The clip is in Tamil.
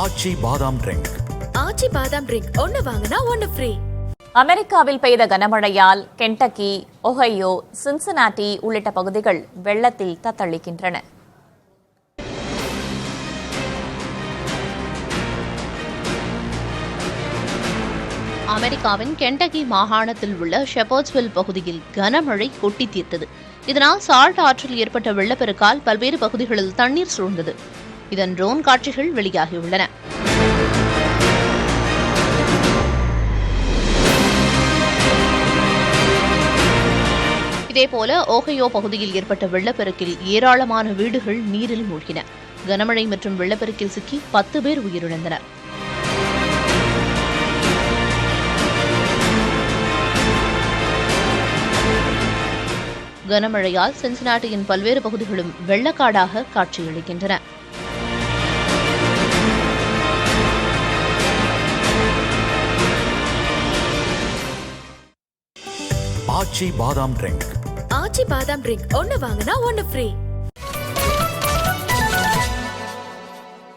ஆச்சி பாதாம் ட்ரிங்க். ஆச்சி பாதாம் ட்ரிங்க் ஒன்னு வாங்கினா ஒன்னு ஃப்ரீ. அமெரிக்காவில் பெய்த கனமழையால் கென்டக்கி, ஒஹையோ, சின்சினாட்டி உள்ளிட்ட பகுதிகள் வெள்ளத்தில் தத்தளிக்கின்றன. அமெரிக்காவின் கென்டக்கி மாகாணத்தில் உள்ள ஷெப்பர்ட்ஸ்வில் பகுதியில் கனமழை கொட்டி தீர்த்தது. இதனால் சால்ட் ஆற்றில் ஏற்பட்ட வெள்ளப்பெருக்கால் பல்வேறு பகுதிகளில் தண்ணீர் சூழ்ந்தது. இதன் ட்ரோன் காட்சிகள் வெளியாகியுள்ளன. இதேபோல ஓஹையோ பகுதியில் ஏற்பட்ட வெள்ளப்பெருக்கில் ஏராளமான வீடுகள் நீரில் மூழ்கின. கனமழை மற்றும் வெள்ளப்பெருக்கில் சிக்கி 10 பேர் உயிரிழந்தனர். கனமழையால் சின்சினாட்டியின் பல்வேறு பகுதிகளும் வெள்ளக்காடாக காட்சியளிக்கின்றன. ஆச்சி பாதாம் ட்ரிங்க். ஆச்சி பாதாம் ட்ரிங்க் ஒன்னு வாங்கினா ஒன்னு ஃப்ரீ.